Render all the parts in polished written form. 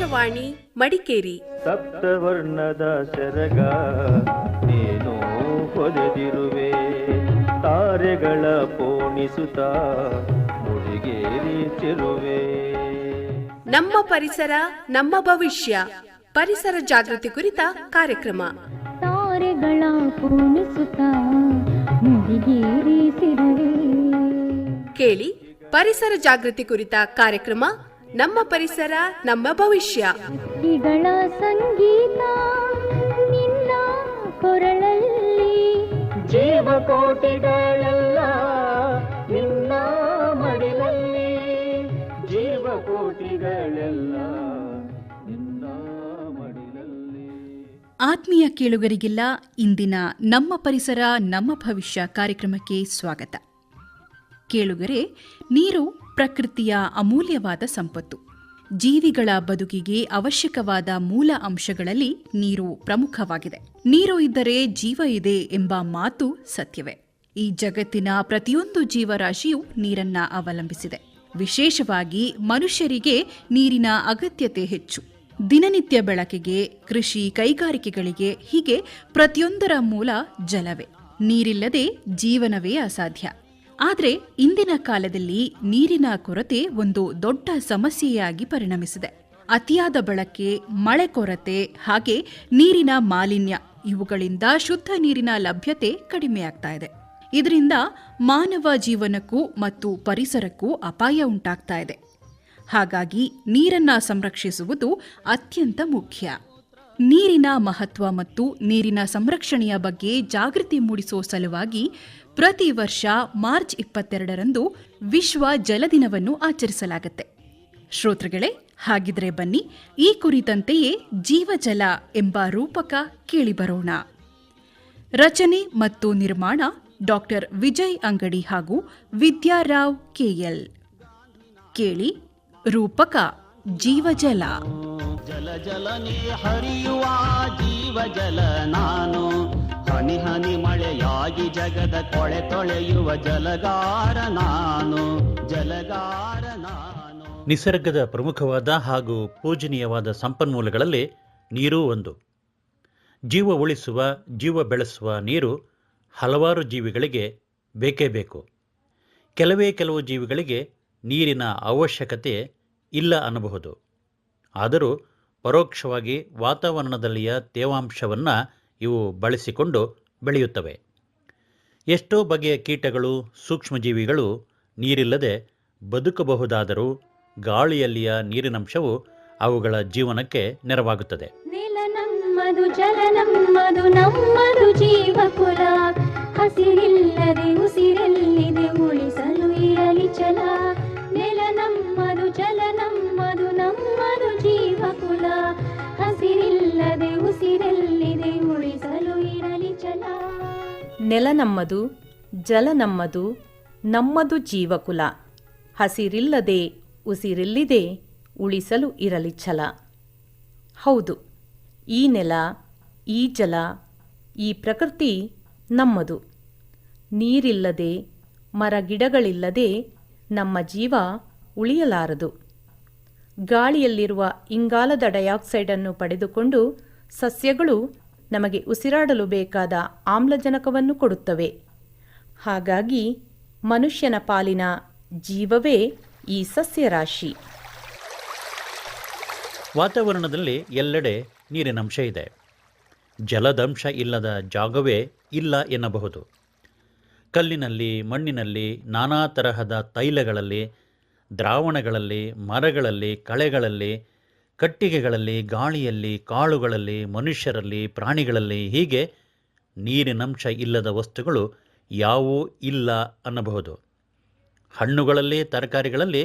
ಆಕಾಶವಾಣಿ ಮಡಿಕೇರಿ. ಸಪ್ತವರ್ಣದ ಸೆರಗ ನೀನು ಹೊದೆದಿರುವೆ, ತಾರೆಗಳ ಪೋಣಿಸುತ್ತ ಮುಡಿಗೇರಿ ಚಿರುವೆ. ನಮ್ಮ ಪರಿಸರ ನಮ್ಮ ಭವಿಷ್ಯ, ಪರಿಸರ ಜಾಗೃತಿ ಕುರಿತ ಕಾರ್ಯಕ್ರಮ. ತಾರೆಗಳ ಪೋಣಿಸುತ್ತ ಮುಡಿಗೇರಿ ಚಿರುವೆ. ಕೇಳಿ ಪರಿಸರ ಜಾಗೃತಿ ಕುರಿತ ಕಾರ್ಯಕ್ರಮ ನಮ್ಮ ಪರಿಸರ ನಮ್ಮ ಭವಿಷ್ಯ. ಹಕ್ಕಿಗಳ ಸಂಗೀತ ನಿನ್ನ ಕೊರಳಲ್ಲಿ, ಜೀವಕೋಟಿಗಳೆಲ್ಲ ನಿನ್ನ ಮಡಿಲಲ್ಲಿ, ಜೀವಕೋಟಿಗಳೆಲ್ಲ ನಿನ್ನ ಮಡಿಲಲ್ಲಿ. ಆತ್ಮೀಯ ಕೇಳುಗರಿಗೆಲ್ಲ ಇಂದಿನ ನಮ್ಮ ಪರಿಸರ ನಮ್ಮ ಭವಿಷ್ಯ ಕಾರ್ಯಕ್ರಮಕ್ಕೆ ಸ್ವಾಗತ. ಕೇಳುಗರೆ, ನೀರು ಪ್ರಕೃತಿಯ ಅಮೂಲ್ಯವಾದ ಸಂಪತ್ತು. ಜೀವಿಗಳ ಬದುಕಿಗೆ ಅವಶ್ಯಕವಾದ ಮೂಲ ಅಂಶಗಳಲ್ಲಿ ನೀರು ಪ್ರಮುಖವಾಗಿದೆ. ನೀರು ಇದ್ದರೆ ಜೀವ ಇದೆ ಎಂಬ ಮಾತು ಸತ್ಯವೇ. ಈ ಜಗತ್ತಿನ ಪ್ರತಿಯೊಂದು ಜೀವರಾಶಿಯೂ ನೀರನ್ನ ಅವಲಂಬಿಸಿದೆ. ವಿಶೇಷವಾಗಿ ಮನುಷ್ಯರಿಗೆ ನೀರಿನ ಅಗತ್ಯತೆ ಹೆಚ್ಚು. ದಿನನಿತ್ಯ ಬೆಳಕಿಗೆ, ಕೃಷಿ, ಕೈಗಾರಿಕೆಗಳಿಗೆ ಹೀಗೆ ಪ್ರತಿಯೊಂದರ ಮೂಲ ಜಲವೇ. ನೀರಿಲ್ಲದೆ ಜೀವನವೇ ಅಸಾಧ್ಯ. ಆದರೆ ಇಂದಿನ ಕಾಲದಲ್ಲಿ ನೀರಿನ ಕೊರತೆ ಒಂದು ದೊಡ್ಡ ಸಮಸ್ಯೆಯಾಗಿ ಪರಿಣಮಿಸಿದೆ. ಅತಿಯಾದ ಬಳಕೆ, ಮಳೆ ಕೊರತೆ, ಹಾಗೆ ನೀರಿನ ಮಾಲಿನ್ಯ ಇವುಗಳಿಂದ ಶುದ್ಧ ನೀರಿನ ಲಭ್ಯತೆ ಕಡಿಮೆಯಾಗ್ತಾ ಇದೆ. ಇದರಿಂದ ಮಾನವ ಜೀವನಕ್ಕೂ ಮತ್ತು ಪರಿಸರಕ್ಕೂ ಅಪಾಯ ಉಂಟಾಗ್ತಾ ಇದೆ. ಹಾಗಾಗಿ ನೀರನ್ನ ಸಂರಕ್ಷಿಸುವುದು ಅತ್ಯಂತ ಮುಖ್ಯ. ನೀರಿನ ಮಹತ್ವ ಮತ್ತು ನೀರಿನ ಸಂರಕ್ಷಣೆಯ ಬಗ್ಗೆ ಜಾಗೃತಿ ಮೂಡಿಸುವ ಸಲುವಾಗಿ ಪ್ರತಿ ವರ್ಷ ಮಾರ್ಚ್ 22ರಂದು ವಿಶ್ವ ಜಲ ದಿನವನ್ನು ಆಚರಿಸಲಾಗುತ್ತೆ. ಶ್ರೋತೃಗಳೇ, ಹಾಗಿದ್ರೆ ಬನ್ನಿ ಈ ಕುರಿತಂತೆಯೇ ಜೀವಜಲ ಎಂಬ ರೂಪಕ ಕೇಳಿಬರೋಣ. ರಚನೆ ಮತ್ತು ನಿರ್ಮಾಣ ಡಾಕ್ಟರ್ ವಿಜಯ್ ಅಂಗಡಿ ಹಾಗೂ ವಿದ್ಯಾರಾವ್ ಕೆಎಲ್. ಕೇಳಿ ರೂಪಕ ಜೀವಜಲ. ಜಲ ಜಲ ನೀ ಹರಿಯುವ ಜೀವ ಜಲ ನಾನು, ಹನಿ ಹನಿ ಮಳೆಯಾಗಿ ಜಗದ ಕೊಳೆ ತೊಳೆಯುವ ಜಲಗಾರ ನಾನು, ಜಲಗಾರ ನಾನು. ನಿಸರ್ಗದ ಪ್ರಮುಖವಾದ ಹಾಗೂ ಪೂಜನೀಯವಾದ ಸಂಪನ್ಮೂಲಗಳಲ್ಲಿ ನೀರೂ ಒಂದು. ಜೀವ ಉಳಿಸುವ, ಜೀವ ಬೆಳೆಸುವ ನೀರು ಹಲವಾರು ಜೀವಿಗಳಿಗೆ ಬೇಕೇ ಬೇಕು. ಕೆಲವು ಜೀವಿಗಳಿಗೆ ನೀರಿನ ಅವಶ್ಯಕತೆ ಇಲ್ಲ ಅನ್ನಬಹುದು. ಆದರೂ ಪರೋಕ್ಷವಾಗಿ ವಾತಾವರಣದಲ್ಲಿಯ ತೇವಾಂಶವನ್ನು ಇವು ಬಳಸಿಕೊಂಡು ಬೆಳೆಯುತ್ತವೆ. ಎಷ್ಟೋ ಬಗೆಯ ಕೀಟಗಳು, ಸೂಕ್ಷ್ಮಜೀವಿಗಳು ನೀರಿಲ್ಲದೆ ಬದುಕಬಹುದಾದರೂ ಗಾಳಿಯಲ್ಲಿಯ ನೀರಿನಂಶವು ಅವುಗಳ ಜೀವನಕ್ಕೆ ನೆರವಾಗುತ್ತದೆ. ನೆಲ ನಮ್ಮದು, ಜಲ ನಮ್ಮದು, ನಮ್ಮದು ಜೀವಕುಲ. ಹಸಿರಿಲ್ಲದೆ ಉಸಿರೆಲ್ಲಿದೆ, ಉಳಿಸಲು ಇರಲಿ ಛಲ. ನೆಲ ನಮ್ಮದು, ಜಲ ನಮ್ಮದು, ನಮ್ಮದು ಜೀವಕುಲ. ಹಸಿರಿಲ್ಲದೆ ಉಸಿರೆಲ್ಲಿದೆ, ಉಳಿಸಲು ಇರಲಿ ಛಲ. ನೆಲ ನಮ್ಮದು, ಜಲ ನಮ್ಮದು, ನಮ್ಮದು ಜೀವಕುಲ. ಹಸಿರಿಲ್ಲದೆ ಉಸಿರೆಲ್ಲಿದೆ, ಉಳಿಸಲು ಇರಲಿ ಛಲ. ಹೌದು, ಈ ನೆಲ, ಈ ಜಲ, ಈ ಪ್ರಕೃತಿ ನಮ್ಮದು. ನೀರಿಲ್ಲದೆ, ಮರಗಿಡಗಳಿಲ್ಲದೆ ನಮ್ಮ ಜೀವ ಉಳಿಯಲಾರದು. ಗಾಳಿಯಲ್ಲಿರುವ ಇಂಗಾಲದ ಡೈಆಕ್ಸೈಡನ್ನು ಪಡೆದುಕೊಂಡು ಸಸ್ಯಗಳು ನಮಗೆ ಉಸಿರಾಡಲು ಬೇಕಾದ ಆಮ್ಲಜನಕವನ್ನು ಕೊಡುತ್ತವೆ. ಹಾಗಾಗಿ ಮನುಷ್ಯನ ಪಾಲಿನ ಜೀವವೇ ಈ ಸಸ್ಯರಾಶಿ. ವಾತಾವರಣದಲ್ಲಿ ಎಲ್ಲೆಡೆ ನೀರಿನಂಶ ಇದೆ. ಜಲದಂಶ ಇಲ್ಲದ ಜಾಗವೇ ಇಲ್ಲ ಎನ್ನಬಹುದು. ಕಲ್ಲಿನಲ್ಲಿ, ಮಣ್ಣಿನಲ್ಲಿ, ನಾನಾ ತರಹದ ತೈಲಗಳಲ್ಲಿ, ದ್ರಾವಣಗಳಲ್ಲಿ, ಮರಗಳಲ್ಲಿ, ಕಳೆಗಳಲ್ಲಿ, ಕಟ್ಟಿಗೆಗಳಲ್ಲಿ, ಗಾಳಿಯಲ್ಲಿ, ಕಾಳುಗಳಲ್ಲಿ, ಮನುಷ್ಯರಲ್ಲಿ, ಪ್ರಾಣಿಗಳಲ್ಲಿ ಹೀಗೆ ನೀರಿನಂಶ ಇಲ್ಲದ ವಸ್ತುಗಳು ಯಾವುವೂ ಇಲ್ಲ ಅನ್ನಬಹುದು. ಹಣ್ಣುಗಳಲ್ಲಿ, ತರಕಾರಿಗಳಲ್ಲಿ,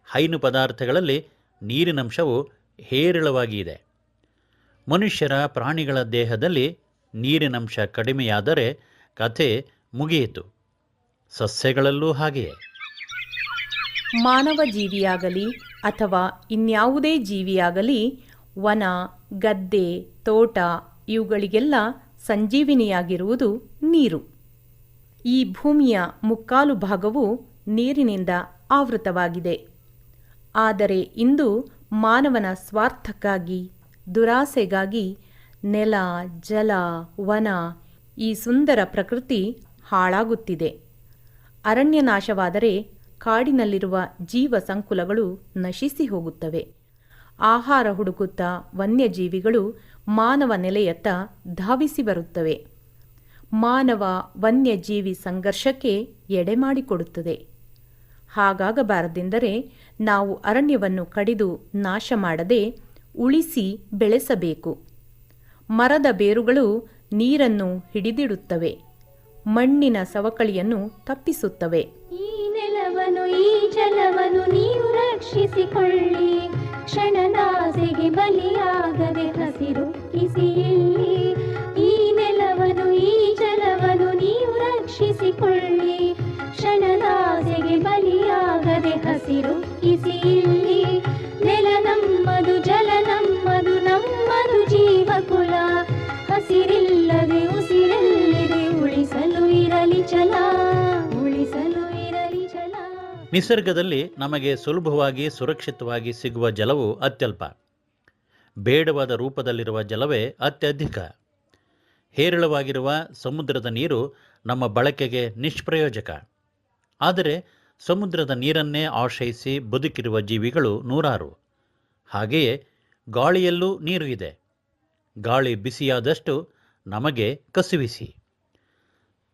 ಹೈನು ಪದಾರ್ಥಗಳಲ್ಲಿ ನೀರಿನಂಶವು ಹೇರಳವಾಗಿ ಇದೆ. ಮನುಷ್ಯರ, ಪ್ರಾಣಿಗಳ ದೇಹದಲ್ಲಿ ನೀರಿನಂಶ ಕಡಿಮೆಯಾದರೆ ಕಥೆ ಮುಗಿಯಿತು. ಸಸ್ಯಗಳಲ್ಲೂ ಹಾಗೆಯೇ. ಮಾನವ ಜೀವಿಯಾಗಲಿ ಅಥವಾ ಇನ್ಯಾವುದೇ ಜೀವಿಯಾಗಲಿ ವನ, ಗದ್ದೆ, ತೋಟ ಇವುಗಳಿಗೆಲ್ಲ ಸಂಜೀವಿನಿಯಾಗಿರುವುದು ನೀರು. ಈ ಭೂಮಿಯ ಮುಕ್ಕಾಲು ಭಾಗವು ನೀರಿನಿಂದ ಆವೃತವಾಗಿದೆ. ಆದರೆ ಇಂದು ಮಾನವನ ಸ್ವಾರ್ಥಕ್ಕಾಗಿ, ದುರಾಸೆಗಾಗಿ ನೆಲ, ಜಲ, ವನ, ಈ ಸುಂದರ ಪ್ರಕೃತಿ ಹಾಳಾಗುತ್ತಿದೆ. ಅರಣ್ಯ ನಾಶವಾದರೆ ಕಾಡಿನಲ್ಲಿರುವ ಜೀವ ಸಂಕುಲಗಳು ನಶಿಸಿ ಹೋಗುತ್ತವೆ. ಆಹಾರ ಹುಡುಕುತ್ತಾ ವನ್ಯಜೀವಿಗಳು ಮಾನವ ನೆಲೆಯತ್ತ ಧಾವಿಸಿ ಬರುತ್ತವೆ. ಮಾನವ ವನ್ಯಜೀವಿ ಸಂಘರ್ಷಕ್ಕೆ ಎಡೆಮಾಡಿಕೊಡುತ್ತದೆ. ಹಾಗಾಗಬಾರದೆಂದರೆ ನಾವು ಅರಣ್ಯವನ್ನು ಕಡಿದು ನಾಶ ಮಾಡದೆ ಉಳಿಸಿ ಬೆಳೆಸಬೇಕು. ಮರದ ಬೇರುಗಳು ನೀರನ್ನು ಹಿಡಿದಿಡುತ್ತವೆ, ಮಣ್ಣಿನ ಸವಕಳಿಯನ್ನು ತಪ್ಪಿಸುತ್ತವೆ. ಈ ನೆಲವನ್ನು ಈ ಜಲವನ್ನು ನೀವು ರಕ್ಷಿಸಿಕೊಳ್ಳಿ, ಕ್ಷಣದಾಸೆಗೆ ಬಲಿಯಾಗದೆ ಹಸಿರುಕ್ಕಿಸಿ ಇಲ್ಲಿ. ಈ ನೆಲವನ್ನು ಈ ಜಲವನ್ನು ನೀವು ರಕ್ಷಿಸಿಕೊಳ್ಳಿ, ಕ್ಷಣದಾಸೆಗೆ ಬಲಿಯಾಗದೆ ಹಸಿರುಕ್ಕಿಸಿ ಇಲ್ಲಿ. ನೆಲ ನಮ್ಮದು, ಜಲ ನಮ್ಮದು, ನಮ್ಮದು ಜೀವಕುಲ. ಹಸಿರಿಲ್ಲದೆ ಉಸಿರೆಲ್ಲಿದೆ, ಉಳಿಸಲು ಇರಲಿ ಛಲ, ಉಳಿಸಲು ಇರಲಿ ಛಲ. ನಿಸರ್ಗದಲ್ಲಿ ನಮಗೆ ಸುಲಭವಾಗಿ ಸುರಕ್ಷಿತವಾಗಿ ಸಿಗುವ ಜಲವು ಅತ್ಯಲ್ಪ. ಬೇಡವಾದ ರೂಪದಲ್ಲಿರುವ ಜಲವೇ ಅತ್ಯಧಿಕ. ಹೇರಳವಾಗಿರುವ ಸಮುದ್ರದ ನೀರು ನಮ್ಮ ಬಳಕೆಗೆ ನಿಷ್ಪ್ರಯೋಜಕ. ಆದರೆ ಸಮುದ್ರದ ನೀರನ್ನೇ ಆಶ್ರಯಿಸಿ ಬದುಕಿರುವ ಜೀವಿಗಳು ನೂರಾರು. ಹಾಗೆಯೇ ಗಾಳಿಯಲ್ಲೂ ನೀರು ಇದೆ. ಗಾಳಿ ಬಿಸಿಯಾದಷ್ಟು ನಮಗೆ ಕಸಿವಿಸಿ.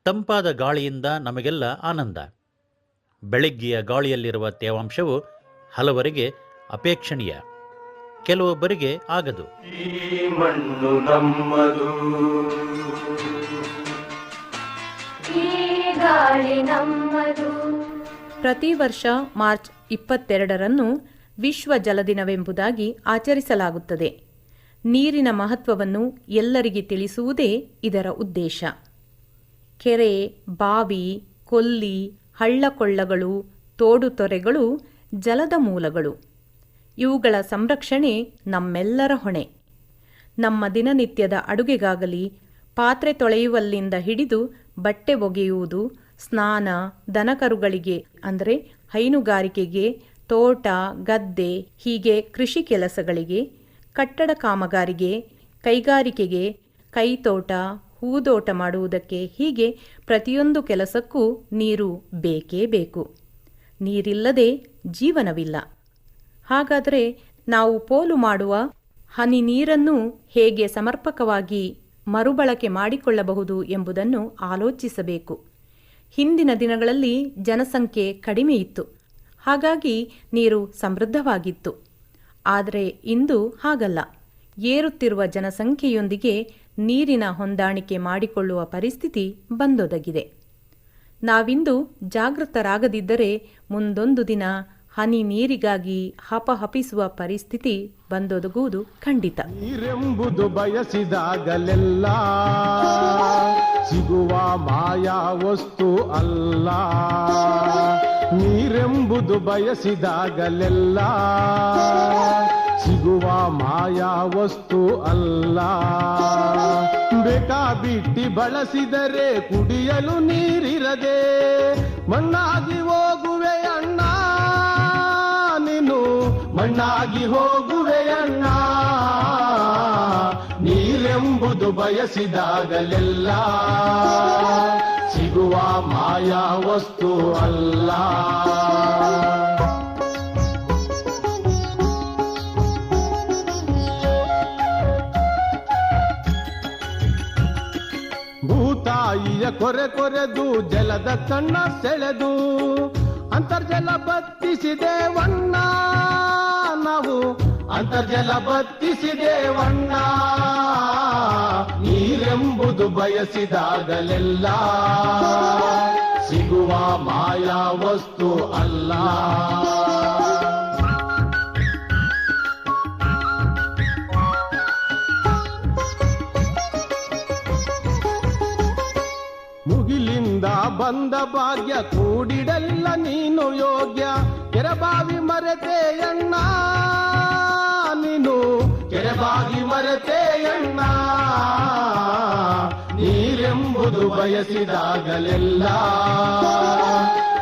ತಂಪಾದ ಗಾಳಿಯಿಂದ ನಮಗೆಲ್ಲ ಆನಂದ. ಬೆಳಗ್ಗೆಯ ಗಾಳಿಯಲ್ಲಿರುವ ತೇವಾಂಶವು ಹಲವರಿಗೆ ಅಪೇಕ್ಷಣೀಯ, ಕೆಲವೊಬ್ಬರಿಗೆ ಆಗದು. ಈ ಮಣ್ಣು ನಮ್ಮದು, ಈ ಗಾಳಿ ನಮ್ಮದು. ಪ್ರತಿ ವರ್ಷ ಮಾರ್ಚ್ 22ರಂದು ವಿಶ್ವ ಜಲ ದಿನವೆಂಬುದಾಗಿ ಆಚರಿಸಲಾಗುತ್ತದೆ. ನೀರಿನ ಮಹತ್ವವನ್ನು ಎಲ್ಲರಿಗೆ ತಿಳಿಸುವುದೇ ಇದರ ಉದ್ದೇಶ. ಕೆರೆ, ಬಾವಿ, ಕೊಲ್ಲಿ, ಹಳ್ಳಕೊಳ್ಳಗಳು, ತೋಡು ತೊರೆಗಳು ಜಲದ ಮೂಲಗಳು. ಇವುಗಳ ಸಂರಕ್ಷಣೆ ನಮ್ಮೆಲ್ಲರ ಹೊಣೆ. ನಮ್ಮ ದಿನನಿತ್ಯದ ಅಡುಗೆಗಾಗಲಿ, ಪಾತ್ರೆ ತೊಳೆಯುವಲ್ಲಿಂದ ಹಿಡಿದು ಬಟ್ಟೆ ಒಗೆಯುವುದು, ಸ್ನಾನ, ದನಕರುಗಳಿಗೆ ಅಂದರೆ ಹೈನುಗಾರಿಕೆಗೆ, ತೋಟ, ಗದ್ದೆ, ಹೀಗೆ ಕೃಷಿ ಕೆಲಸಗಳಿಗೆ, ಕಟ್ಟಡ ಕಾಮಗಾರಿಗೆ, ಕೈಗಾರಿಕೆಗೆ, ಕೈತೋಟ, ಹೂದೋಟ ಮಾಡುವುದಕ್ಕೆ, ಹೀಗೆ ಪ್ರತಿಯೊಂದು ಕೆಲಸಕ್ಕೂ ನೀರು ಬೇಕೇ ಬೇಕು. ನೀರಿಲ್ಲದೆ ಜೀವನವಿಲ್ಲ. ಹಾಗಾದರೆ ನಾವು ಪೋಲು ಮಾಡುವ ಹನಿ ನೀರನ್ನು ಹೇಗೆ ಸಮರ್ಪಕವಾಗಿ ಮರುಬಳಕೆ ಮಾಡಿಕೊಳ್ಳಬಹುದು ಎಂಬುದನ್ನು ಆಲೋಚಿಸಬೇಕು. ಹಿಂದಿನ ದಿನಗಳಲ್ಲಿ ಜನಸಂಖ್ಯೆ ಕಡಿಮೆ ಇತ್ತು, ಹಾಗಾಗಿ ನೀರು ಸಮೃದ್ಧವಾಗಿತ್ತು. ಆದರೆ ಇಂದು ಹಾಗಲ್ಲ. ಏರುತ್ತಿರುವ ಜನಸಂಖ್ಯೆಯೊಂದಿಗೆ ನೀರಿನ ಹೊಂದಾಣಿಕೆ ಮಾಡಿಕೊಳ್ಳುವ ಪರಿಸ್ಥಿತಿ ಬಂದೊದಗಿದೆ. ನಾವಿಂದು ಜಾಗೃತರಾಗದಿದ್ದರೆ ಮುಂದೊಂದು ದಿನ ಹನಿ ನೀರಿಗಾಗಿ ಹಪಹಪಿಸುವ ಪರಿಸ್ಥಿತಿ ಬಂದೊದಗುವುದು ಖಂಡಿತ. ನೀರೆಂಬುದು ಬಯಸಿದಾಗಲೆಲ್ಲ ಸಿಗುವ ಮಾಯಾ ವಸ್ತು ಅಲ್ಲ. ನೀರೆಂಬುದು ಬಯಸಿದಾಗಲೆಲ್ಲ ಸಿಗುವ ಮಾಯಾ ವಸ್ತು ಅಲ್ಲ. ಬೇಕಾಬಿಟ್ಟಿ ಬಳಸಿದರೆ ಕುಡಿಯಲು ನೀರಿರದೆ ಮಣ್ಣಾಗಿ ಹೋಗುವೆ ಅಣ್ಣ, ನೀನು ಮಣ್ಣಾಗಿ ಹೋಗುವೆ ಅಣ್ಣ. ನೀರೆಂಬುದು ಬಯಸಿದಾಗಲೆಲ್ಲ ಸಿಗುವ ಮಾಯಾ ವಸ್ತು ಅಲ್ಲ. ಭೂತಾಯಿಯ ಕೊರೆ ಕೊರೆದು ಜಲದ ಕಣ್ಣ ಸೆಳೆದು ಅಂತರ್ಜಲ ಬತ್ತಿಸಿದೇವಣ್ಣ ನಾವು, ಅಂತರ್ಜಲ ಬತ್ತಿಸಿದೇವಣ್ಣ. ನೀರೆಂಬುದು ಬಯಸಿದಾಗಲೆಲ್ಲ ಸಿಗುವ ಮಾಯಾ ವಸ್ತು ಅಲ್ಲ. ಮುಗಿಲಿಂದ ಬಂದ ಭಾಗ್ಯ ಕೂಡಿಡಲ್ಲ ನೀನು ಯೋಗ್ಯ. ಕೆರೆಬಾವಿ ಮರೆತೆಯಣ್ಣ ನೀನು, ಕೆರೆಬಾವಿ ಮರೆತೆಯಣ್ಣ. ನೀರೆ ನೀರೆಂಬುದು ಬಯಸಿದಾಗಲೆಲ್ಲ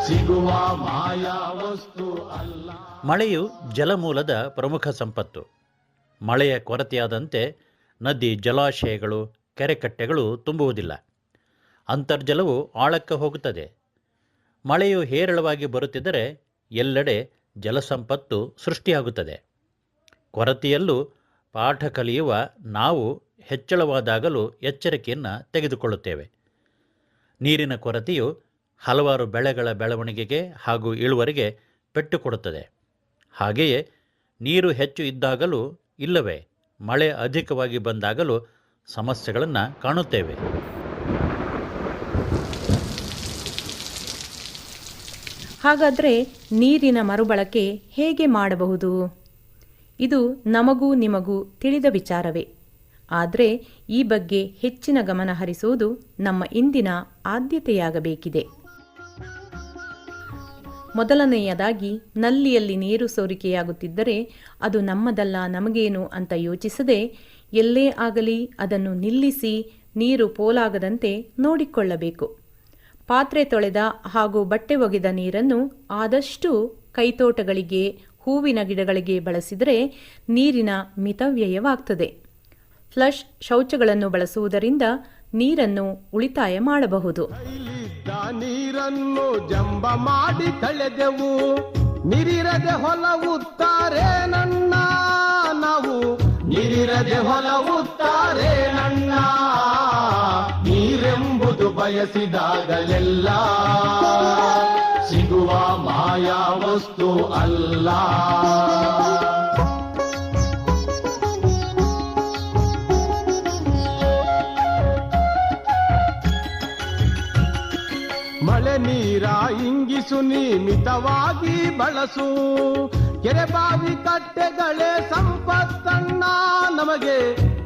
ಸಿಗುವ ಮಾಯಾ ವಸ್ತು ಅಲ್ಲ. ಮಳೆಯು ಜಲಮೂಲದ ಪ್ರಮುಖ ಸಂಪತ್ತು. ಮಳೆಯ ಕೊರತೆಯಾದಂತೆ ನದಿ, ಜಲಾಶಯಗಳು, ಕೆರೆಕಟ್ಟೆಗಳು ತುಂಬುವುದಿಲ್ಲ. ಅಂತರ್ಜಲವು ಆಳಕ್ಕೆ ಹೋಗುತ್ತದೆ. ಮಳೆಯು ಹೇರಳವಾಗಿ ಬರುತ್ತಿದ್ದರೆ ಎಲ್ಲೆಡೆ ಜಲಸಂಪತ್ತು ಸೃಷ್ಟಿಯಾಗುತ್ತದೆ. ಕೊರತೆಯಲ್ಲೂ ಪಾಠ ಕಲಿಯುವ ನಾವು ಹೆಚ್ಚಳವಾದಾಗಲೂ ಎಚ್ಚರಿಕೆಯನ್ನು ತೆಗೆದುಕೊಳ್ಳುತ್ತೇವೆ. ನೀರಿನ ಕೊರತೆಯು ಹಲವಾರು ಬೆಳೆಗಳ ಬೆಳವಣಿಗೆಗೆ ಹಾಗೂ ಇಳುವರಿಗೆ ಪೆಟ್ಟು ಕೊಡುತ್ತದೆ. ಹಾಗೆಯೇ ನೀರು ಹೆಚ್ಚು ಇದ್ದಾಗಲೂ ಇಲ್ಲವೇ ಮಳೆ ಅಧಿಕವಾಗಿ ಬಂದಾಗಲೂ ಸಮಸ್ಯೆಗಳನ್ನು ಕಾಣುತ್ತೇವೆ. ಹಾಗಾದರೆ ನೀರಿನ ಮರುಬಳಕೆ ಹೇಗೆ ಮಾಡಬಹುದು? ಇದು ನಮಗೂ ನಿಮಗೂ ತಿಳಿದ ವಿಚಾರವೇ. ಆದರೆ ಈ ಬಗ್ಗೆ ಹೆಚ್ಚಿನ ಗಮನ ಹರಿಸುವುದು ನಮ್ಮ ಇಂದಿನ ಆದ್ಯತೆಯಾಗಬೇಕಿದೆ. ಮೊದಲನೆಯದಾಗಿ, ನಲ್ಲಿಯಲ್ಲಿ ನೀರು ಸೋರಿಕೆಯಾಗುತ್ತಿದ್ದರೆ ಅದು ನಮ್ಮದಲ್ಲ, ನಮಗೇನು ಅಂತ ಯೋಚಿಸದೆ ಎಲ್ಲೇ ಆಗಲಿ ಅದನ್ನು ನಿಲ್ಲಿಸಿ ನೀರು ಪೋಲಾಗದಂತೆ ನೋಡಿಕೊಳ್ಳಬೇಕು. ಪಾತ್ರೆ ತೊಳೆದ ಹಾಗೂ ಬಟ್ಟೆ ಒಗೆದ ನೀರನ್ನು ಆದಷ್ಟು ಕೈತೋಟಗಳಿಗೆ, ಹೂವಿನ ಗಿಡಗಳಿಗೆ ಬಳಸಿದರೆ ನೀರಿನ ಮಿತವ್ಯಯವಾಗ್ತದೆ. ಫ್ಲಶ್ ಶೌಚಗಳನ್ನು ಬಳಸುವುದರಿಂದ ನೀರನ್ನು ಉಳಿತಾಯ ಮಾಡಬಹುದು. ನೀರನ್ನು ಜಂಬ ಮಾಡಿ ಕಳೆದೆವು, ನೀರಿರದೆ ಹೊಲವುತ್ತಾರೆ ನನ್ನ ನಾವು, ನೀರಿರದೆ ಹೊಲವುತ್ತಾರೆ ನನ್ನ. ನೀರೆಂಬುದು ಬಯಸಿದಾಗಲೆಲ್ಲ ಸಿಗುವ ಮಾಯಾ ವಸ್ತು ಅಲ್ಲ. ಮಳೆ ನೀರ ಇಂಗಿಸು ನಿಯಮಿತವಾಗಿ ಬಳಸು, ಕೆರೆಬಾವಿ ಕಟ್ಟೆಗಳೇ ಸಂಪತ್ತಣ್ಣ ನಮಗೆ,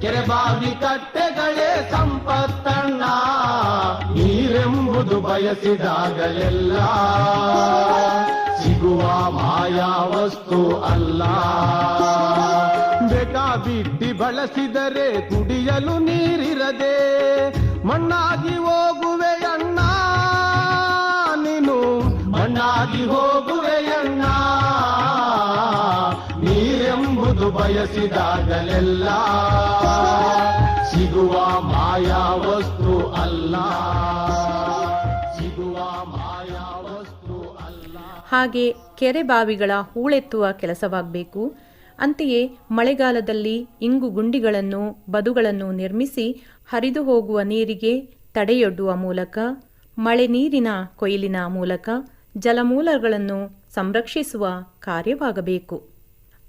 ಕೆರೆಬಾವಿ ಕಟ್ಟೆಗಳೇ ಸಂಪತ್ತಣ್ಣ. ನೀರೆಂಬುದು ಬಯಸಿದಾಗಲೆಲ್ಲ ಸಿಗುವ ಮಾಯಾ ವಸ್ತು ಅಲ್ಲ. ಬೇಕಾಬಿಟ್ಟಿ ಬಳಸಿದರೆ ಕುಡಿಯಲು ನೀರಿರದೆ ಮಣ್ಣಾಗಿ ಹೋಗುವೆಯಣ್ಣ ನೀನು, ಮಣ್ಣಾಗಿ ಹೋಗುವೆಯಣ್ಣ. ನೀರೆಂಬುದು ಬಯಸಿದಾಗಲೆಲ್ಲ ಸಿಗುವ ಮಾಯಾ ವಸ್ತು ಅಲ್ಲ, ಸಿಗುವ ಮಾಯಾ ವಸ್ತು ಅಲ್ಲ. ಹಾಗೆ ಕೆರೆ ಬಾವಿಗಳ ಹೂಳೆತ್ತುವ ಕೆಲಸವಾಗಬೇಕು. ಅಂತೆಯೇ ಮಳೆಗಾಲದಲ್ಲಿ ಇಂಗು ಗುಂಡಿಗಳನ್ನು, ಬದುಗಳನ್ನು ನಿರ್ಮಿಸಿ ಹರಿದು ಹೋಗುವ ನೀರಿಗೆ ತಡೆಯೊಡ್ಡುವ ಮೂಲಕ, ಮಳೆ ನೀರಿನ ಕೊಯ್ಲಿನ ಮೂಲಕ ಜಲಮೂಲಗಳನ್ನು ಸಂರಕ್ಷಿಸುವ ಕಾರ್ಯವಾಗಬೇಕು.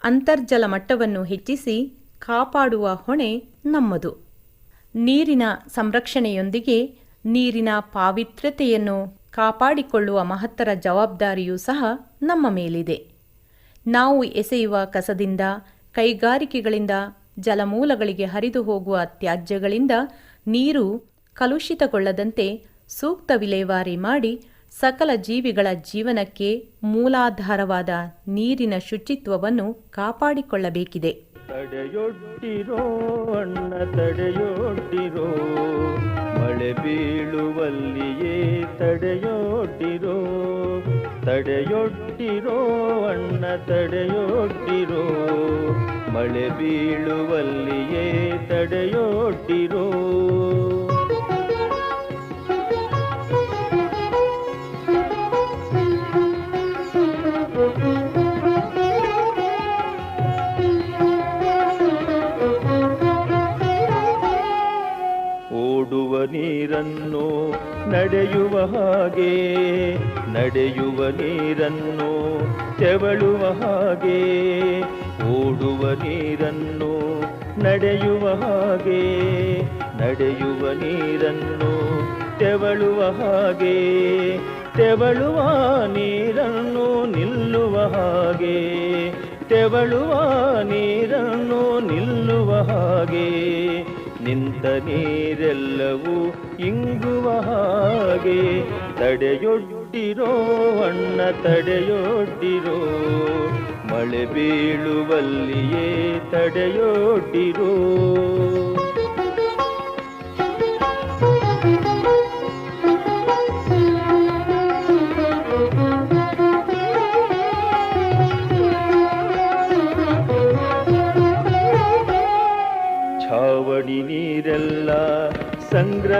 ಅಂತರ್ಜಲ ಮಟ್ಟವನ್ನು ಹೆಚ್ಚಿಸಿ ಕಾಪಾಡುವ ಹೊಣೆ ನಮ್ಮದು. ನೀರಿನ ಸಂರಕ್ಷಣೆಯೊಂದಿಗೆ ನೀರಿನ ಪಾವಿತ್ರ್ಯತೆಯನ್ನು ಕಾಪಾಡಿಕೊಳ್ಳುವ ಮಹತ್ತರ ಜವಾಬ್ದಾರಿಯೂ ಸಹ ನಮ್ಮ ಮೇಲಿದೆ. ನಾವು ಎಸೆಯುವ ಕಸದಿಂದ, ಕೈಗಾರಿಕೆಗಳಿಂದ, ಜಲಮೂಲಗಳಿಗೆ ಹರಿದು ಹೋಗುವ ತ್ಯಾಜ್ಯಗಳಿಂದ ನೀರು ಕಲುಷಿತಗೊಳ್ಳದಂತೆ ಸೂಕ್ತ ವಿಲೇವಾರಿ ಮಾಡಿ ಸಕಲ ಜೀವಿಗಳ ಜೀವನಕ್ಕೆ ಮೂಲಾಧಾರವಾದ ನೀರಿನ ಶುಚಿತ್ವವನ್ನು ಕಾಪಾಡಿಕೊಳ್ಳಬೇಕಿದೆ. ತಡೆಯೊಡ್ಡಿರೋ ಅಣ್ಣ ತಡೆಯೊಡ್ಡಿರೋ, ಮಳೆ ಬೀಳುವಲ್ಲಿಯೇ ತಡೆಯೊಡ್ಡಿರೋ, ತಡೆಯೊಡ್ಡಿರೋ ಅಣ್ಣ ತಡೆಯೊಡ್ಡಿರೋ, ಮಳೆ ಬೀಳುವಲ್ಲಿಯೇ ತಡೆಯೊಡ್ಡಿರೋ. ಓಡುವ ನೀರನ್ನು ನಡೆಯುವ ಹಾಗೆ, ನಡೆಯುವ ನೀರನ್ನು ತೆವಳುವ ಹಾಗೆ, ಓಡುವ ನೀರನ್ನು ನಡೆಯುವ ಹಾಗೆ, ನಡೆಯುವ ನೀರನ್ನು ತೆವಳುವ ಹಾಗೆ, ತೆವಳುವ ನೀರನ್ನು ನಿಲ್ಲುವ ಹಾಗೆ, ತೆವಳುವ ನೀರನ್ನು ನಿಲ್ಲುವ ಹಾಗೆ, ನಿಂತ ನೀರೆಲ್ಲವೂ ಇಂಗುವ ಹಾಗೆ. ತಡೆಯೊಡ್ಡಿರೋ ಅಣ್ಣ ತಡೆಯೊಡ್ಡಿರೋ, ಮಳೆ ಬೀಳುವಲ್ಲಿಯೇ ತಡೆಯೊಡ್ಡಿರೋ.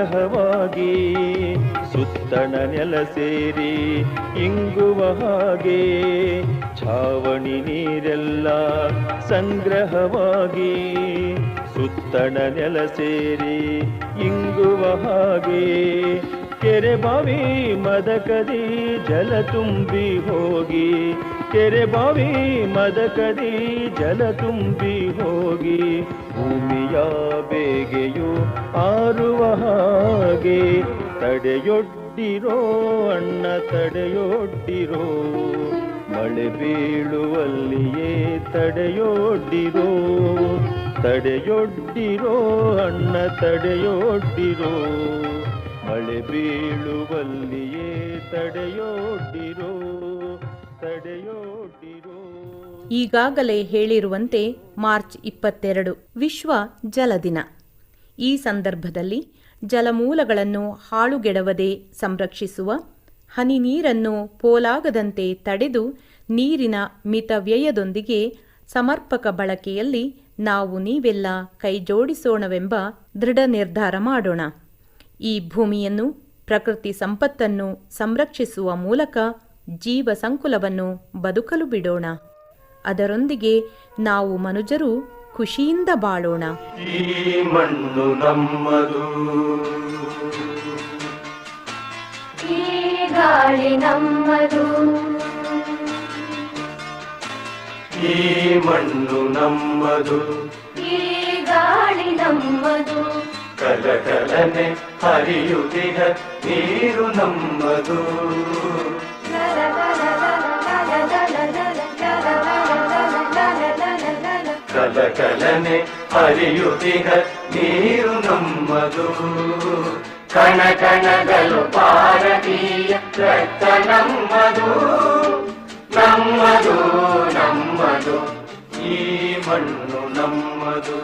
ಸಂಗ್ರಹವಾಗಿ ಸುತ್ತಣ ನೆಲ ಸೇರಿ ಇಂಗುವ ಹಾಗೆ ಛಾವಣಿ ನೀರೆಲ್ಲ ಸಂಗ್ರಹವಾಗಿ ಸುತ್ತಣ ನೆಲ ಸೇರಿ ಇಂಗುವ ಹಾಗೆ ಕೆರೆ ಬಾವಿ ಮದಕದಿ ಜಲ ತುಂಬಿ ಹೋಗಿ ಕೆರೆ ಬಾವಿ ಮದಕದಿ ಜಲ ತುಂಬಿ ಹೋಗಿ ಭೂಮಿಯ ಬೇಗೆಯು ಆರುವ ಹಾಗೆ ತಡೆಯೊಡ್ಡಿರೋ ಅಣ್ಣ ತಡೆಯೊಡ್ಡಿರೋ ಮಳೆ ಬೀಳುವಲ್ಲಿಯೇ ತಡೆಯೊಡ್ಡಿರೋ ತಡೆಯೊಡ್ಡಿರೋ ಅಣ್ಣ ತಡೆಯೊಡ್ಡಿರೋ ಮಳೆ ಬೀಳುವಲ್ಲಿಯೇ ತಡೆಯೊಡ್ಡಿರೋ ತಡೆಯೊಡ್ಡಿರೋ. ಈಗಾಗಲೇ ಹೇಳಿರುವಂತೆ ಮಾರ್ಚ್ 22 ವಿಶ್ವ ಜಲ ದಿನ. ಈ ಸಂದರ್ಭದಲ್ಲಿ ಜಲಮೂಲಗಳನ್ನು ಹಾಳುಗೆಡವದೆ ಸಂರಕ್ಷಿಸುವ, ಹನಿ ನೀರನ್ನು ಪೋಲಾಗದಂತೆ ತಡೆದು ನೀರಿನ ಮಿತವ್ಯಯದೊಂದಿಗೆ ಸಮರ್ಪಕ ಬಳಕೆಯಲ್ಲಿ ನಾವು ನೀವೆಲ್ಲ ಕೈಜೋಡಿಸೋಣವೆಂಬ ದೃಢ ನಿರ್ಧಾರ ಮಾಡೋಣ. ಈ ಭೂಮಿಯನ್ನು, ಪ್ರಕೃತಿ ಸಂಪತ್ತನ್ನು ಸಂರಕ್ಷಿಸುವ ಮೂಲಕ ಜೀವ ಸಂಕುಲವನ್ನು ಬದುಕಲು ಬಿಡೋಣ. ಅದರೊಂದಿಗೆ ನಾವು ಮನುಜರು ಖುಷಿಯಿಂದ ಬಾಳೋಣ. ಈ ಮಣ್ಣು ನಮ್ಮದು, ಈ ಗಾಳಿ ನಮ್ಮದು, ಈ ಮಣ್ಣು ನಮ್ಮದು, ಈ ಗಾಳಿ ನಮ್ಮದು, ಕಲಕಲನೆ ಹರಿಯುತ್ತಿಹ ನೀರು ನಮ್ಮದು, ಕಲಕಲನೆ ಹರಿಯುತ್ತಿಹ ನೀರು ನಮ್ಮದು, ಕಣ ಕಣಗಳು ಭಾರತೀಯ ರಕ್ತ ನಮ್ಮದು, ನಮ್ಮದು ನಮ್ಮದು, ಈ ಮಣ್ಣು ನಮ್ಮದು.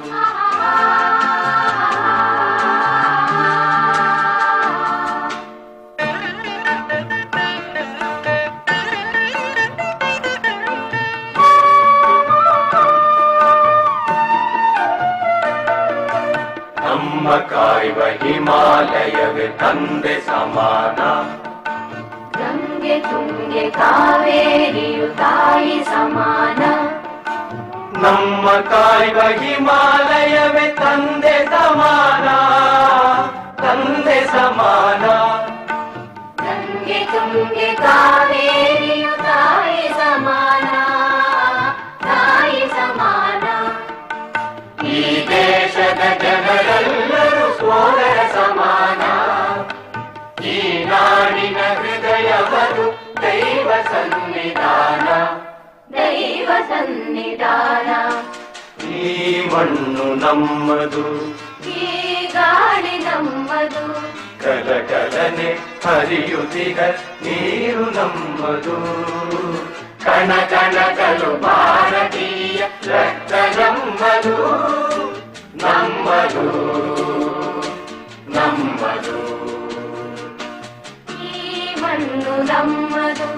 ನಮ್ಮ ಕಾಯುವ ಹಿಮಾಲಯವೇ ತಂದೆ ಸಮಾನ, ಗಂಗೆ ತುಂಗೆ ಕಾವೇರಿಯು ತಾಯಿ ಸಮಾನ, ನಮ್ಮ ಕಾಯುವ ಹಿಮಾಲಯವೇ ತಂದೆ ಸಮಾನ, ತಂದೆ ಸಮಾನ, ಗಂಗೆ ತುಂಗೆ ಕಾವೇರಿಯು ತಾಯಿ ಸಮಾನ, ತಾಯಿ ಸಮಾನ. ಈ ದೇಶದ ಜನರೆಲ್ಲರೂ ಸೋದರ ಸಮಾನ, ಈ ನಾಡಿನ ಹೃದಯವರು ದೈವ ಸನ್ನಿಧಾನ, ದೈವ ಸನ್ನಿಧಾನ. ಈ ಮಣ್ಣು ನಮ್ಮದು, ಈ ಗಾಳಿ ನಮ್ಮದು, ಕಲಕಲನೆ ಹರಿಯುತ್ತಿಹ ನೀರು ನಮ್ಮದು, ಕಣ ಕಣಗಳು ಭಾರತೀಯ ರಕ್ತ ನಮ್ಮದು, ನಮ್ಮದು ನಮ್ಮದು, ಈ ಮಣ್ಣು ನಮ್ಮದು.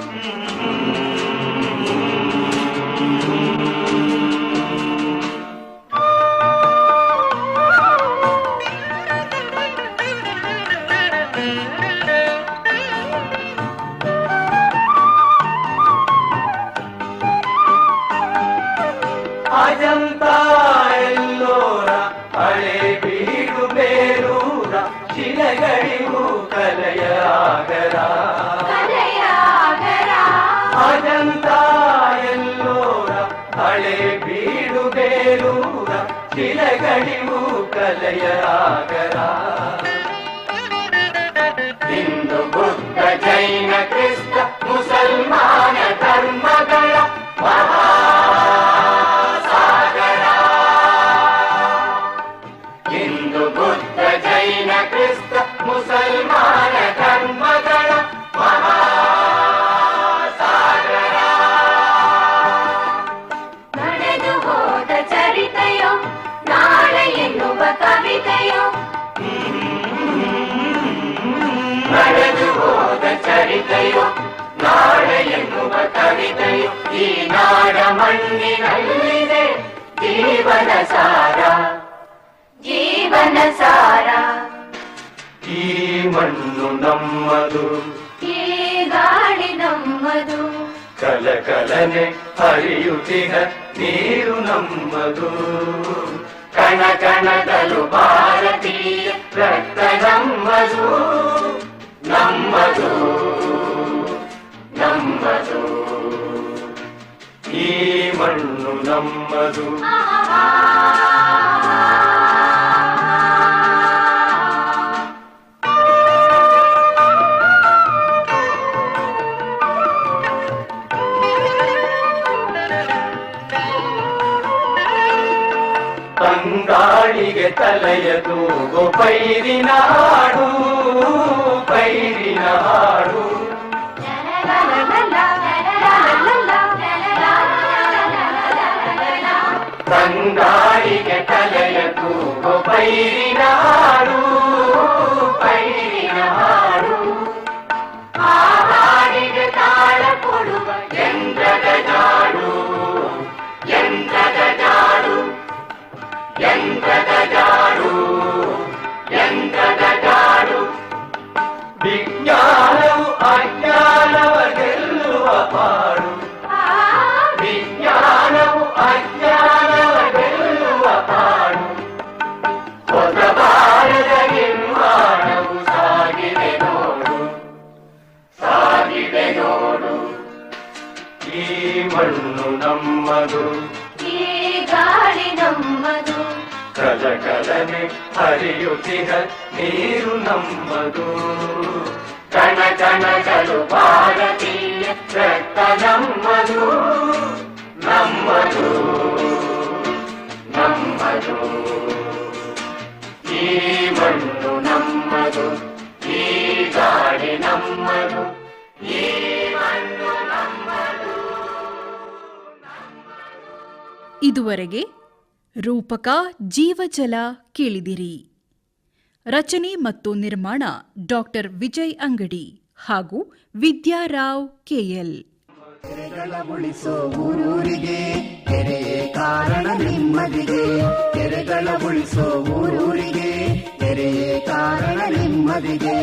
ಅಜಂತ ಎಲ್ಲೋರ ಹಳೆ ಬೀಡು ಬೇರೂರ ಶಿಲೆಗಳಿಗೂ ಕಲೆಯ ಆಗರ, ಅಜಂತ ಎಲ್ಲೋರ ಹಳೆ ಬೀಡು ಬೇರೂರ ಶಿಲೆಗಳಿಗೂ ಕಲೆಯ ಆಗರ. ಹಿಂದೂ ಬುದ್ಧ ಜೈನ ಕ್ರಿಸ್ತ ಮುಸಲ್ಮಾನ ಧರ್ಮಗಳ ಮಹಾಸಾಗರ, ಹಿಂದೂ ಬುದ್ಧ ಜೈನ ಕ್ರಿಸ್ತ ಮುಸಲ್ಮಾನ ಧರ್ಮಗಳ ಮಹಾಸಾಗರ. ನಡೆದು ಹೋದ ಚರಿತೆಯೋ ನಾಳೆ ಎನ್ನುವ ಕವಿತೆಯೋ, ನಡೆದು ಹೋದ ಚರಿತೆಯೋ ನಾಳೆ ಎನ್ನುವ ಕವಿತೆಯು ಈ ನಾಡ ಮಣ್ಣಿನಲ್ಲಿದೆ ಜೀವನ ಸಾರ, ಜೀವನ ಸಾರ. ಈ ಮಣ್ಣು ನಮ್ಮದು, ಈ ಗಾಳಿ ನಮ್ಮದು, ಕಲಕಲನೆ ಹರಿಯುತ್ತಿಹ ನೀರು ನಮ್ಮದು, ಕಣ ಕಣದಲು ಭಾರತೀಯ ರಕ್ತ ನಮ್ಮದು, ನಮ್ಮದು ನಮ್ಮದು, ಈ ಮಣ್ಣು ನಮ್ಮದು. ತಂಗಾಳಿಗೆ ತಲೆಯ ತೂಗು ಪೈರಿನ ಹಾಡು, ಪೈರಿನ ಹಾಡು, ತಂಗಾಳಿಗೆ ತಲೆಯ ತೂಗು ಪೈರಿನ ಹಾಡು, ಪೈರಿನ ಹಾಡು, ಆ ಹಾಡಿಗೆ ತಾಳ ಕೊಡುವ ಯಂತ್ರದ ಜಾಡು, ಯಂತ್ರದ ಜಾಡು, ಯಂತ್ರದ ಜಾಡು, ಯಂತ್ರದ ಜಾಡು. ವಿಜ್ಞಾನವು ಅಜ್ಞಾನವ ಗೆಲ್ಲುವ ಪಾಡು, ವಿಜ್ಞಾನವು ಅಜ್ಞಾನವ ಗೆಲ್ಲುವ ಪಾಡು. ಹೊಸ ಭಾರತ ನಿರ್ಮಾಣವು ಸಾಗಿದೆ ನೋಡು, ಸಾಗಿದೆ ನೋಡು, ಈ ಮಣ್ಣು ನಮ್ಮದು, ಈ ಗಾಳಿ ನಮ್ಮದು, ಕಲಕಲನೆ ಹರಿಯುತ್ತಿಹ ನೀರು ನಮ್ಮದು, ಕಣ ಕಣಗಳು ಭಾರತೀಯ ರಕ್ತ ನಮ್ಮದು, ನಮ್ಮದು ನಮ್ಮದು, ಈ ಮಣ್ಣು ನಮ್ಮದು, ಈ ಗಾಳಿ ನಮ್ಮದು, ಈ ಮಣ್ಣು ನಮ್ಮದು. ಇದುವರೆಗೆ ರೂಪಕ ಜೀವಜಲ ಕೇಳಿದಿರಿ. ರಚನೆ ಮತ್ತು ನಿರ್ಮಾಣ ಡಾಕ್ಟರ್ ವಿಜಯ್ ಅಂಗಡಿ ಹಾಗೂ ವಿದ್ಯಾರಾವ್ ಕೆಎಲ್. ಕೆರೆಗಳ ಉಳಿಸೋ ಊರೂರಿಗೆ ಕೆರೆಯೇ ಕಾರಣ ನೆಮ್ಮದಿಗೆ, ಕೆರೆಗಳ ಉಳಿಸೋ ಊರೂರಿಗೆ ಕೆರೆಯೇ ಕಾರಣ ನೆಮ್ಮದಿಗೆ.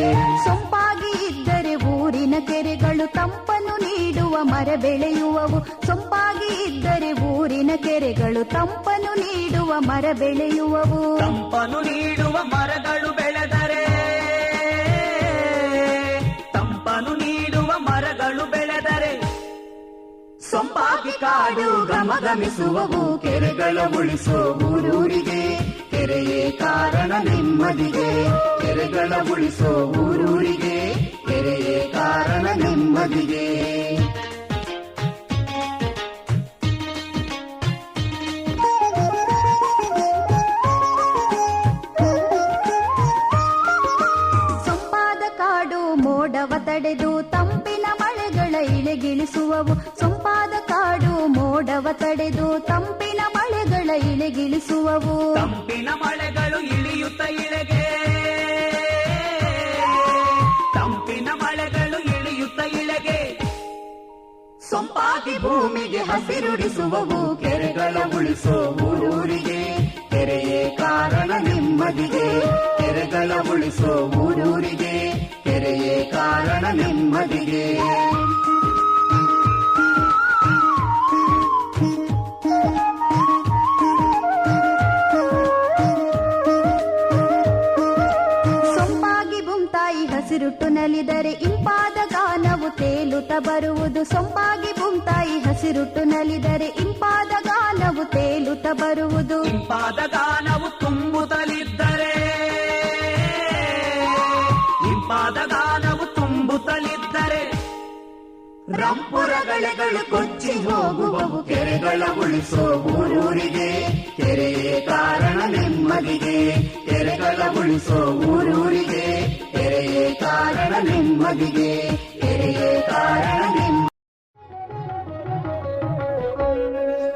ಸೊಂಪಾಗಿ ಇದ್ದರೆ ಊರಿನ ಕೆರೆಗಳು ತಂಪನ್ನು ನೀಡುವ ಮರ ಬೆಳೆಯುವವು, ಸೊಂಪಾಗಿ ಇದ್ದರೆ ಊರಿನ ಕೆರೆಗಳು ತಂಪನ್ನು ನೀಡುವ ಮರ ಬೆಳೆಯುವವು. ತಂಪನು ನೀಡುವ ಮರಗಳು ಬೆಳೆದರೆ, ತಂಪನು ನೀಡುವ ಮರಗಳು ಬೆಳೆದರೆ ಸೊಂಪಾಗಿ ಕಾಡು ಗಮಗಮಿಸುವವು, ಕೆರೆಗಳ ಉಳಿಸೋ ಊರೂರಿಗೆ ಕೆರೆಯೇ ಕಾರಣ ನೆಮ್ಮದಿಗೆ, ಕೆರೆಗಳ ಉಳಿಸೋ ಊರೂರಿಗೆ ಕೆರೆಯೇ ಕಾರಣ ನೆಮ್ಮದಿಗೆ. ಸೊಂಪಾದ ಕಾಡು ಮೋಡವ ತಡೆದು ತಂಪಿನ ಮಳೆಗಳ ಇಳೆಗಿಳಿಸುವವು, ಸೊಂಪಾದ ಕಾಡು ಮೋಡವ ತಡೆದು ತಂಪಿನ ಮಳೆಗಳ ಇಳೆಗಿಳಿಸುವವು. ತಂಪಿನ ಮಳೆಗಳು ಇಳಿಯುತ್ತ ಇಳೆಗೆ, ತಂಪಿನ ಮಳೆಗಳು ಇಳಿಯುತ್ತ ಇಳೆಗೆ ಸೊಂಪಾಗಿ ಭೂಮಿಗೆ ಹಸಿರುಡಿಸುವವು, ಕೆರೆಗಳ ಉಳಿಸೋ ಊರೂರಿಗೆ ಕೆರೆಯೇ ಕಾರಣ ನೆಮ್ಮದಿಗೆ, ಕೆರೆಗಳ ಉಳಿಸೋ ಊರೂರಿಗೆ ಕೆರೆಯೇ ಕಾರಣ ನೆಮ್ಮದಿಗೆ. ಸೊಂಪಾಗಿ ಬುಂತಾಯಿ ಹಸಿರುಟ್ಟು ನಲಿದರೆ ಇಂಪಾದ ಗಾನವು ತೇಲುತ್ತ ಬರುವುದು, ಸೊಂಪಾಗಿ ಬುಂತಾಯಿ ಹಸಿರುಟ್ಟು ನಲಿದರೆ ಇಂಪಾದ ಗಾನವು ತೇಲುತ್ತ ಬರುವುದು. ಇಂಪಾದ ಗಾನವು ತುಂಬುತ್ತಲಿದ್ದರೆ, ಇಂಪಾದ ಗಾನವು ತುಂಬುತ್ತಲಿದ್ದರೆ ರಂಪುರಗಳೆಗಳು ಕೊಚ್ಚಿ ಹೋಗುವವು, ಕೆರೆಗಳ ಉಳಿಸೋ ಊರೂರಿಗೆ ಕೆರೆಯೇ ಕಾರಣ ನೆಮ್ಮದಿಗೆ, ಕೆರೆಗಳ ಉಳಿಸೋ ಊರೂರಿಗೆ ಕೆರೆಯೇ ಕಾರಣ ನೆಮ್ಮದಿಗೆ, ಕೆರೆಯೇ ಕಾರಣ ನೆಮ್ಮದಿಗೆ.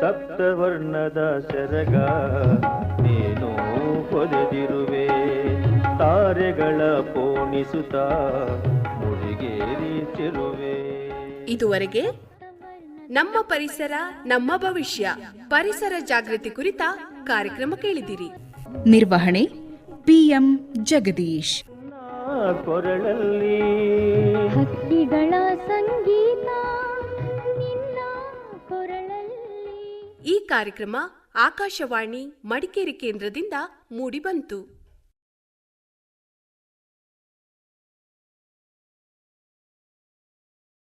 ಸಪ್ತವರ್ಣದ ಸೆರಗ ನೀನು ಹೊದೆದಿರುವೆ, ತಾರೆಗಳ ಪೋಣಿಸುತ್ತ ಮುಡಿಗೇರಿಸಿರುವೆ. ಇದುವರೆಗೆ ನಮ್ಮ ಪರಿಸರ ನಮ್ಮ ಭವಿಷ್ಯ ಪರಿಸರ ಜಾಗೃತಿ ಕುರಿತ ಕಾರ್ಯಕ್ರಮ ಕೇಳಿದಿರಿ. ನಿರ್ವಹಣೆ ಪಿಎಂ ಜಗದೀಶ್. ಕೊರಳಲ್ಲಿ ಹಕ್ಕಿಗಳ ಸಂಗೀತ ನಿನ್ನ ಕೊರಳಲ್ಲಿ. ಈ ಕಾರ್ಯಕ್ರಮ ಆಕಾಶವಾಣಿ ಮಡಿಕೇರಿ ಕೇಂದ್ರದಿಂದ ಮೂಡಿಬಂತು.